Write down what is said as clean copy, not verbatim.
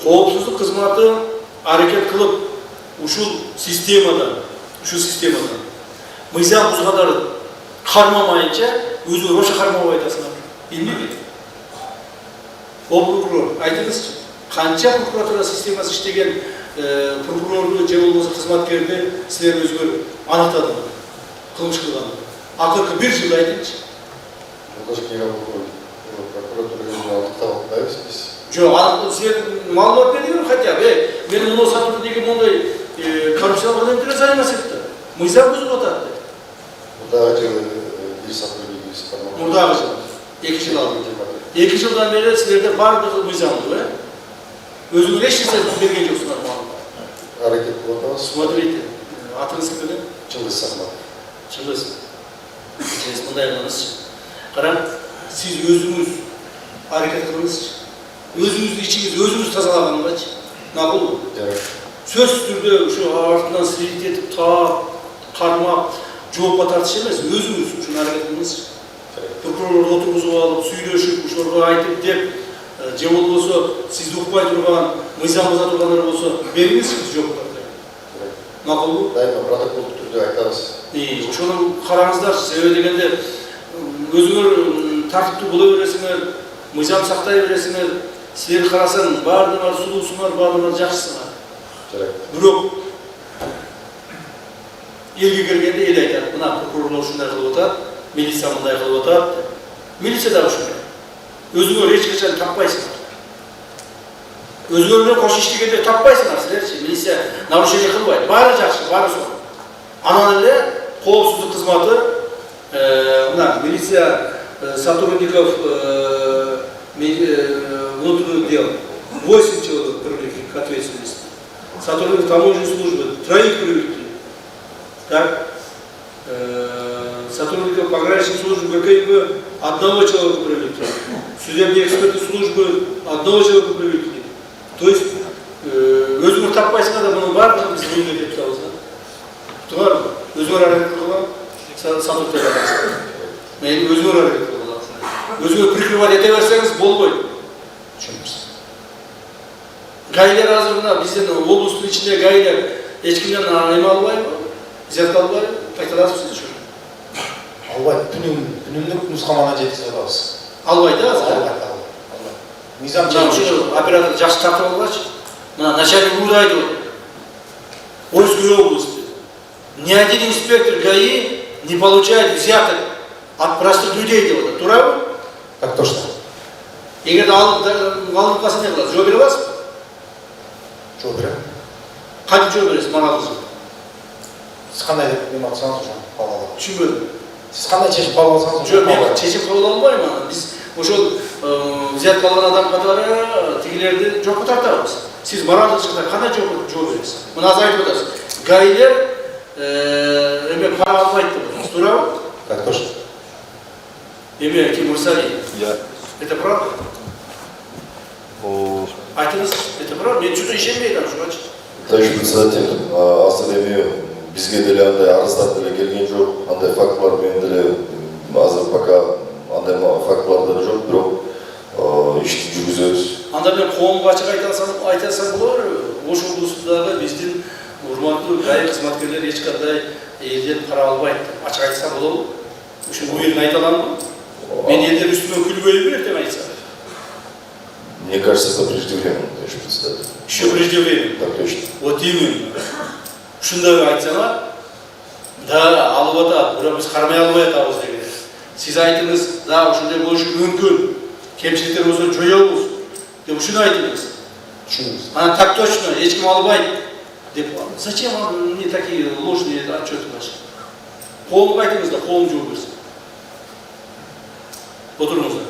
коопсуздук кызматы аракет кылып ушул системадан мыйзам бузгандарды кармамайынча өзүңөр ошо кармабай атасыңар. Эмнеге? О прокурор, айтыңызчы, канча прокуратура системасы иштеген прокурорду же болбосо кызматкерди силер өзүңөр аныктадыңар, кылмыш кылган. Акыркы 1 жыл айтыңызчы. Прокуратура өзүн аныктап атпайбыз биз. Жок, силер маалымат бердиңер хотя бы. Мен муну сатып деген мондай коррупциялык элементтерге займас этти. Мыйзам бузуп атат. Мурдагы жылы бир сотрудник исполнил. Мурдагы жыл 2 жыл алды. 2 жылдан бери силерде бардыгы мыйзамдуу, өзүңөр эч нерсе берген жоксуңар маалымат. Аракет кылып атабыз. Смотрите, атыңыз ким эле? Чыңгыз Сахматов. Чыңгыз. Сиз мындай кылыңызчы. Карап, сиз өзүңүз аракет кылыңызчы. Өзүңүздүн ичиңизди өзүңүз тазалаганыңгачы. Макулбу? Сөзсүз түрдө ушу артынан силит этип, таап, кармап, жоопко тартыш эмес, өзүңүз ушуну аракет кылыңызчы. Прокурорду отургузуп алып, сүйлөшүп, ошолорго айтып деп, же болбосо сизди укпай турган, мыйзам буза тургандар болсо, бериңизчи жоопко тартайын. Макулбу? Дайыма протоколдук түрдө айтабыз. Ошону караңыздарчы, себеби дегенде өзүңөр тартиптүү боло бересиңер, мыйзам сактай бересиңер, силер карасаң баардыгыңар сулуусуңар, баардыгыңар жакшысыңар. Бирок элге келгенде эл айтат, мына прокурорлор ушундай кылып атат, милиция мындай кылып атат. Милиция да ушундай. Өзүңөр эч качан таппайсыңар. Өзүңөр менен кош иштегенде таппайсыңар силерчи. Милиция нарушение кылбайт. Баары жакшы, баары сол. Анан эле коопсуздук кызматы мына милиция сотрудников внутренних дел 8 человек привлекли к ответственности. Сотрудник таможенной службы 3 привлекли. Так? Сотрудников пограничной службы ГКИП 1 человека привлекли. Судебной экспертной службы 1 человека привлекли. То есть өзүңөр таппайсыңар да мунун баардыгын биз мындай деп турабыз да. Туурабы? Өзүңөр аракет кылган сатып бересиңер. Мен өзүңөр аракет кылган. Өзүңөр прикрывать эте берсеңиз болбойт. Түшүнөбүз. Гаилер азыр мына биздин облустун ичинде гаилер эч кимден эме албайбы? Взятка албайбы? Айта аласызбы сиз? Албайт. Түнүмдүк нускаманы жеткизе алабыз. Албайт да азыр? Албайт. Мыйзам ушул оператор жакшы тартып алгачы. Мына начальник Урайды. Ольской области. Ни один инспектор ГАИ не получает взяток от простых людей делать. Туурабы? Так точно. Эгерде алып калса не кылат? Жооп бере аласызбы? Жооп берем. Кантип жооп бересиз мага? Сиз кандай деп эме алсаңыз ошо кабыл алам. Түшүнбөдүм. Сиз кандай чечим кабыл алсаңыз ошо мен чечим кабыл албайм анан. Биз ошол взятка алган адам катары тигилерди жоопко тартабыз. Сиз моралдык жактан кандай жооп бересиз? Мына азыр айтып атасыз. Гаилер эме пара албайт деп атасыз. Туурабы? Так точно. Эме Тимур Сали. Это правда? Айтыңыз, это правда? Мен чудо ишенбейм ошогачы. Товарищ председатель, азыр эми бизге деле андай арыздар деле келген жок, андай фактылар менен деле азыр пока андай фактылар деле жок, бирок ишти жүргүзөбүз. Анда мен коомго ачык айтасам болор, Ош облусундагы биздин урматтуу ГАИ кызматкерлери эч кандай элден пара албайт деп ачык айтсам болобу? Ушуну уверен айта аламбы? Мен элдер үстүнөн күлбөйбү эртең айтсам? Мне кажется, это преждевременно, товарищ председатель. Еще преждевременно? Так точно. Вот именно. Ушундай айтсаңар, да, алып атат, бирок биз кармай албай атабыз деген. Сиз айтыңыз, да, ушундай болушу мүмкүн. Кемчиликтер болсо жоёбуз деп ушуну айтыңыз. Түшүнөбүз. Анан так точно, эч ким албайт деп. Зачем вам не такие ложные отчеты ваши? Коомго айтыңыз да, коом жооп берсин. Отуруңуздар.